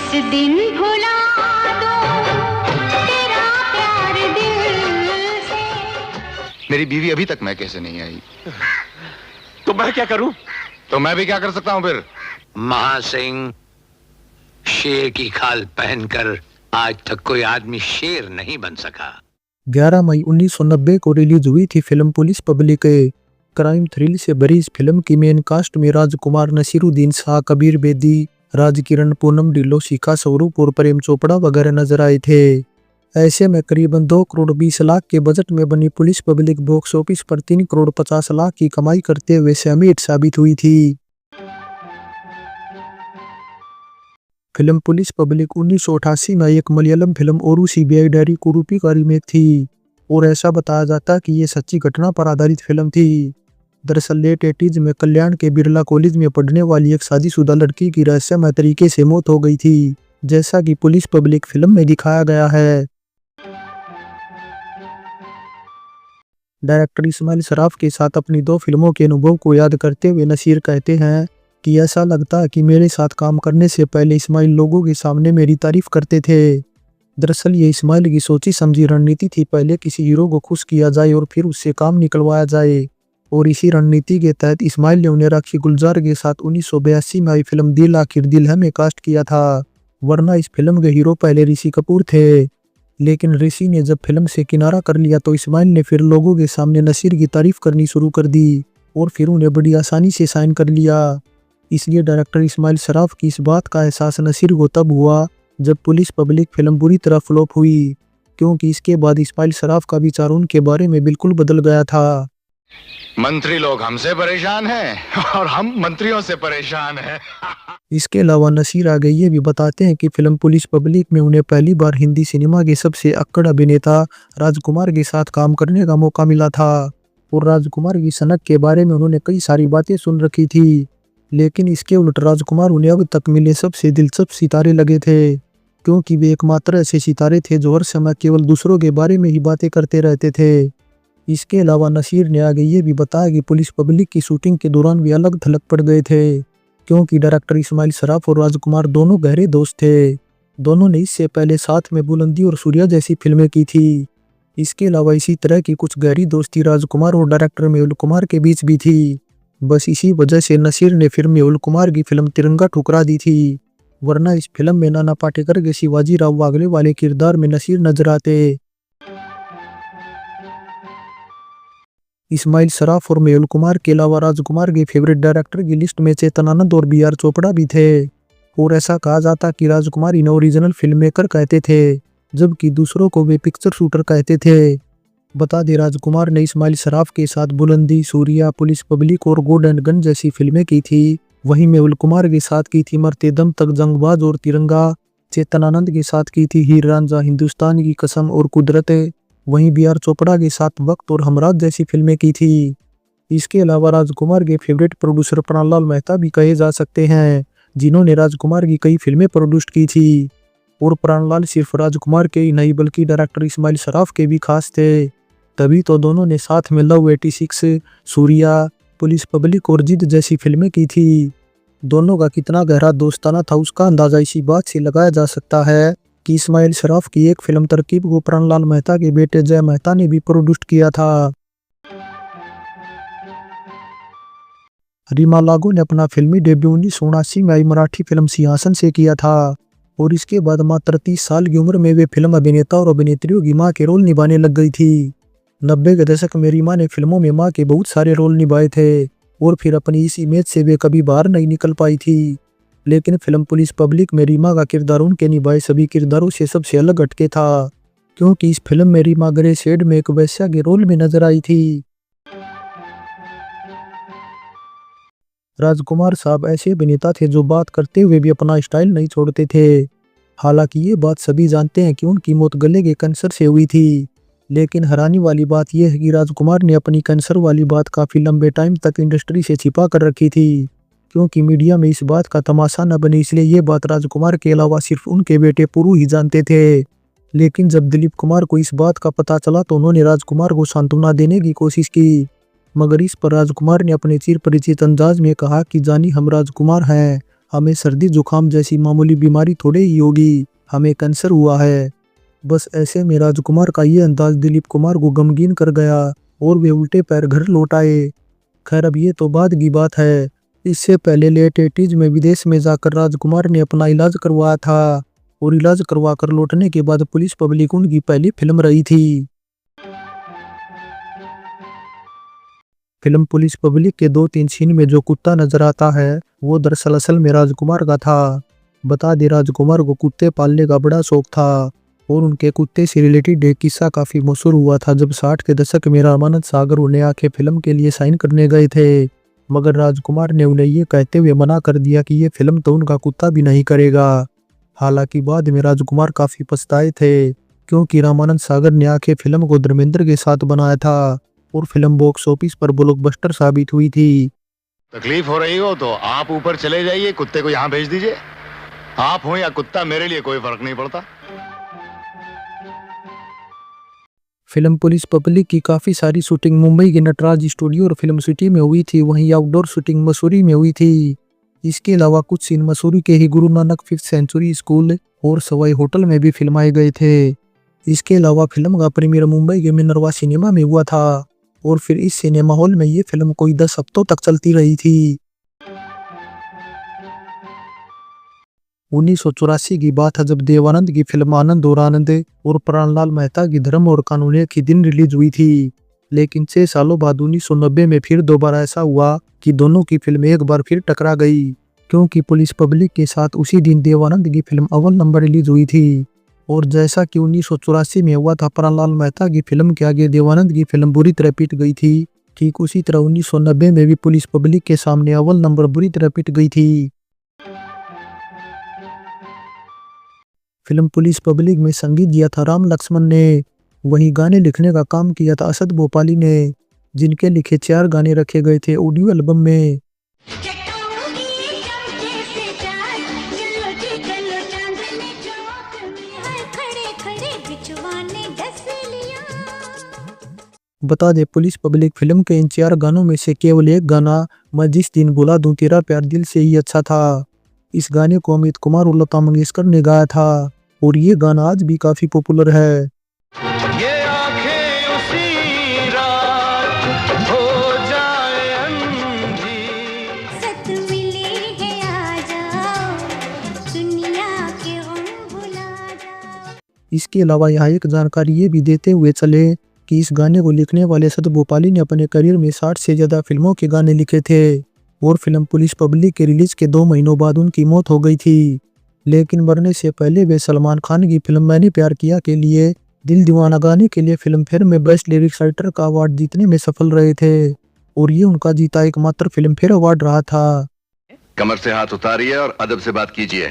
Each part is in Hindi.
जिस दिन भुला दूं तेरा प्यार दिल से। मेरी बीवी अभी तक मैके से नहीं आई। तो मैं क्या करूं? तो मैं भी क्या कर सकता हूं फिर? महासिंह, शेर की खाल पहनकर आज तक कोई आदमी शेर नहीं बन सका। 11 मई 1990 को रिलीज हुई थी film police public. Crime thrill से भरी इस फिल्म की मेन कास्ट में राजकुमार, नसीरुद्दीन शाह, कबीर बेदी, राजकिरण, पूनम ढिल्लों, शिखा स्वरूप और प्रेम चोपड़ा वगैरह नजर आए थे। ऐसे में करीबन 2 करोड़ 20 लाख के बजट में बनी पुलिस पब्लिक बॉक्स ऑफिस पर 3 करोड़ 50 लाख की कमाई करते हुए सेमी हिट साबित हुई थी। फिल्म पुलिस पब्लिक 1988 में एक मलयालम फिल्म ओरू सीबीआई डायरी कुरूपी का रीमेक थी और ऐसा बताया जाता है कि ये सच्ची घटना पर आधारित फिल्म थी। दरअसल लेट 80s में कल्याण के बिरला कॉलेज में पढ़ने वाली एक शादीशुदा लड़की की रहस्यमय तरीके से मौत हो गई थी, जैसा कि पुलिस पब्लिक फिल्म में दिखाया गया है। डायरेक्टर इस्माइल सराफ के साथ अपनी 2 फिल्मों के अनुभव को याद करते हुए नसीर कहते हैं कि ऐसा लगता है कि मेरे साथ काम करने से पहले इस्माइल लोगों के सामने मेरी तारीफ करते थे। दरअसल ये इस्माइल की सोची समझी रणनीति थी, पहले किसी हीरो को खुश किया जाए और फिर उससे काम निकलवाया जाए, और इसी रणनीति के तहत इस्माइल ने उन्हें राखी गुलजार के साथ 1982 में आई फिल्म दिल आखिर दिल है में कास्ट किया था। वरना इस फिल्म के हीरो पहले ऋषि कपूर थे, लेकिन ऋषि ने जब फिल्म से किनारा कर लिया तो इस्माइल ने फिर लोगों के सामने नसीर की तारीफ करनी शुरू कर दी और फिर उन्हें बड़ी आसानी से साइन कर लिया। इसलिए डायरेक्टर इस्माइल सराफ की इस बात का एहसास नसीर को तब हुआ जब पुलिस पब्लिक फिल्म बुरी तरह फ्लॉप हुई, क्योंकि इसके बाद इस्माइल सराफ का विचार उनके बारे में बिल्कुल बदल गया था। मंत्री लोग हमसे परेशान हैं और हम मंत्रियों से परेशान हैं। इसके अलावा नसीर आगे ये भी बताते हैं कि फिल्म पुलिस पब्लिक में उन्हें पहली बार हिंदी सिनेमा के सबसे अक्कड़ अभिनेता राजकुमार के साथ काम करने का मौका मिला था और राजकुमार की सनक के बारे में उन्होंने कई सारी बातें सुन रखी थी, लेकिन इसके उलट राजकुमार उन्हें अब तक मिले सबसे दिलचस्प सितारे लगे थे, क्योंकि वे एकमात्र ऐसे सितारे थे जो हर समय केवल दूसरों के बारे में ही बातें करते रहते थे। इसके अलावा नसीर ने आगे ये भी बताया कि पुलिस पब्लिक की शूटिंग के दौरान वे अलग थलग पड़ गए थे, क्योंकि डायरेक्टर इस्माइल सराफ और राजकुमार दोनों गहरे दोस्त थे। दोनों ने इससे पहले साथ में बुलंदी और सूर्या जैसी फिल्में की थी। इसके अलावा इसी तरह की कुछ गहरी दोस्ती राजकुमार और डायरेक्टर मेहुल कुमार के बीच भी थी। बस इसी वजह से नसीर ने फिर मेहुल कुमार की फिल्म तिरंगा ठुकरा दी थी, वरना इस फिल्म में नाना पाटेकर के शिवाजी राव वागले वाले किरदार में नसीर नजर आते। इस्माइल सराफ और मेहुल कुमार के अलावा राजकुमार के फेवरेट डायरेक्टर की लिस्ट में चेतन आनंद और बी आर चोपड़ा भी थे, और ऐसा कहा जाता कि राजकुमार इन्हें ओरिजिनल फिल्म मेकर कहते थे, जबकि दूसरों को वे पिक्चर शूटर कहते थे। बता दें राजकुमार ने इस्माइल सराफ के साथ बुलंदी, सूर्या, पुलिस पब्लिक और गोड एंड गन जैसी फिल्में की थी। वहीं मेहुल कुमार के साथ की थी मरते दम तक, जंगबाज और तिरंगा। चेतन आनंद के साथ की थी हीर रांझा, हिंदुस्तान की कसम और कुदरत। वहीं बी आर चोपड़ा के साथ वक्त और हमराज जैसी फिल्में की थी। इसके अलावा राजकुमार के फेवरेट प्रोड्यूसर प्राणलाल मेहता भी कहे जा सकते हैं, जिन्होंने राजकुमार की कई फिल्में प्रोड्यूस की थी। और प्राणलाल सिर्फ राजकुमार के ही नहीं बल्कि डायरेक्टर इस्माइल सराफ के भी खास थे, तभी तो दोनों ने साथ में लव 86, सूर्या, पुलिस पब्लिक और जिद जैसी फिल्में की थी। दोनों का कितना गहरा दोस्ताना था उसका अंदाजा इसी बात से लगाया जा सकता है कि इस्माइल सराफ की एक फिल्म तरकीब को प्राणलाल मेहता के बेटे जय मेहता ने भी प्रोड्यूस किया था। रीमा लागू ने अपना फिल्मी डेब्यू 1979 में आई मराठी फिल्म सिंहासन से किया था, और इसके बाद मात्र 30 साल की उम्र में वे फिल्म अभिनेता और अभिनेत्रियों की मां के रोल निभाने लग गई थी। 90 के दशक में रीमा ने फिल्मों में मां के बहुत सारे रोल निभाए थे, और फिर अपनी इस इमेज से वे कभी बाहर नहीं निकल पाई थी। लेकिन फिल्म पुलिस पब्लिक में रीमा का किरदार उनके निभाए सभी किरदारों से सबसे अलग हटके था, क्योंकि इस फिल्म में रीमा ग्रे शेड में एक वैश्या के रोल में नजर आई थी। राजकुमार साहब ऐसे अभिनेता थे जो बात करते हुए भी अपना स्टाइल नहीं छोड़ते थे। हालांकि ये बात सभी जानते हैं कि उनकी मौत गले के कैंसर से हुई थी, लेकिन हैरानी वाली बात यह है कि राजकुमार ने अपनी कैंसर वाली बात काफ़ी लंबे टाइम तक इंडस्ट्री से छिपा कर रखी थी, क्योंकि मीडिया में इस बात का तमाशा न बने, इसलिए ये बात राजकुमार के अलावा सिर्फ उनके बेटे पुरु ही जानते थे। लेकिन जब दिलीप कुमार को इस बात का पता चला तो उन्होंने राजकुमार को सांत्वना देने की कोशिश की, मगर इस पर राजकुमार ने अपने चिर परिचित अंदाज में कहा कि जानी हम राजकुमार हैं, हमें सर्दी जुकाम जैसी मामूली बीमारी थोड़े ही होगी, हमें कैंसर हुआ है। बस ऐसे में राजकुमार का ये अंदाज दिलीप कुमार को गमगीन कर गया और वे उल्टे पैर घर लौट आए। खैर अब ये तो बाद की बात है। इससे पहले लेट 80s में विदेश में जाकर राजकुमार ने अपना इलाज करवाया था और इलाज करवा कर लौटने के बाद पुलिस पब्लिक उनकी पहली फिल्म रही थी। फिल्म पुलिस पब्लिक के 2-3 सीन में जो कुत्ता नजर आता है वो दरअसल असल में राजकुमार का था। बता दे राजकुमार को कुत्ते पालने का बड़ा शौक था और उनके कुत्ते से रिलेटेड एक किस्सा काफी मशहूर हुआ था जब 60 के दशक में रामानंद सागर उन्हें आके फिल्म के लिए साइन करने गए थे, मगर राजकुमार ने उन्हें ये कहते हुए मना कर दिया कि ये फिल्म तो उनका कुत्ता भी नहीं करेगा। हालांकि बाद में राजकुमार काफी पछताए थे क्योंकि रामानंद सागर ने आके फिल्म को धर्मेंद्र के साथ बनाया था और फिल्म बॉक्स ऑफिस पर ब्लॉकबस्टर साबित हुई थी। तकलीफ हो रही हो तो आप ऊपर चले जाइए, कुत्ते को यहाँ भेज दीजिए। आप हो या कुत्ता, मेरे लिए कोई फर्क नहीं पड़ता। फिल्म पुलिस पब्लिक की काफ़ी सारी शूटिंग मुंबई के नटराज स्टूडियो और फिल्म सिटी में हुई थी, वहीं आउटडोर शूटिंग मसूरी में हुई थी। इसके अलावा कुछ सीन मसूरी के ही Guru Nanak 5th century school और सवाई होटल में भी फिल्माए गए थे। इसके अलावा फिल्म का प्रीमियर मुंबई के मिनर्वा सिनेमा में हुआ था और फिर इस सिनेमा हॉल में ये फिल्म कोई 10 हफ्तों तक चलती रही थी। 1984 की बात है जब देवानंद की फिल्म आनंद और प्राणलाल मेहता की धर्म और कानून एक ही दिन रिलीज हुई थी, लेकिन 6 सालों बाद 1990 में फिर दोबारा ऐसा हुआ कि दोनों की फिल्म एक बार फिर टकरा गई, क्योंकि पुलिस पब्लिक के साथ उसी दिन देवानंद की फिल्म अव्वल नंबर रिलीज हुई थी। और जैसा कि 1984 में हुआ था प्राणलाल मेहता की फिल्म के आगे देवानंद की फिल्म बुरी तरह पिट गई थी, ठीक उसी तरह 1990 में भी पुलिस पब्लिक के सामने अव्वल नंबर बुरी तरह पिट गई थी। फिल्म पुलिस पब्लिक में संगीत दिया था राम लक्ष्मण ने, वहीं गाने लिखने का काम किया था असद भोपाली ने, जिनके लिखे 4 गाने रखे गए थे ऑडियो एल्बम में। बता दे पुलिस पब्लिक फिल्म के इन 4 गानों में से केवल एक गाना मैं जिस दिन बुला दूं तेरा प्यार दिल से ही अच्छा था। इस गाने को अमित कुमार और लता मंगेशकर ने गाया था और ये गाना आज भी काफी पॉपुलर है। ये आंखें उसी रात हो जाए अंधी, सत मिले हैं आ जाओ, दुनिया के गम भुला जाओ। इसके अलावा यहाँ एक जानकारी ये भी देते हुए चले कि इस गाने को लिखने वाले असद भोपाली ने अपने करियर में 60 से ज्यादा फिल्मों के गाने लिखे थे और फिल्म पुलिस पब्लिक के रिलीज के 2 महीनों बाद उनकी मौत हो गई थी, लेकिन मरने से पहले वे सलमान खान की फिल्म मैंने प्यार किया के लिए दिल दीवाना गाने के लिए फिल्म फेयर में बेस्ट लिरिक्स राइटर का अवार्ड जीतने में सफल रहे थे और ये उनका जीता एकमात्र फिल्म फेयर अवार्ड रहा था। कमर से हाथ उतारिए और अदब से बात कीजिए,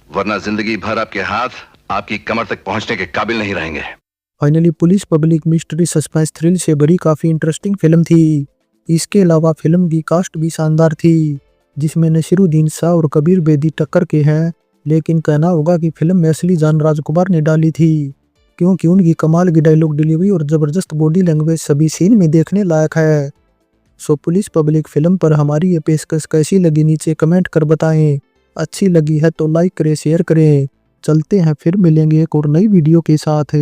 वरना जिंदगी भर आपके हाथ आपकी कमर तक पहुंचने के काबिल नहीं रहेंगे। Finally police public mystery suspense thrill से भरी काफी इंटरेस्टिंग फिल्म थी। इसके अलावा फिल्म की कास्ट भी शानदार थी, जिसमें नसीरुद्दीन शाह और कबीर बेदी टक्कर के हैं, लेकिन कहना होगा कि फिल्म में असली जान राजकुमार ने डाली थी, क्योंकि उनकी कमाल की डायलॉग डिलीवरी और जबरदस्त बॉडी लैंग्वेज सभी सीन में देखने लायक है। सो पुलिस पब्लिक फिल्म पर हमारी ये पेशकश कैसी लगी नीचे कमेंट कर बताएं। अच्छी लगी है तो लाइक करें, शेयर करें। चलते हैं, फिर मिलेंगे एक और नई वीडियो के साथ।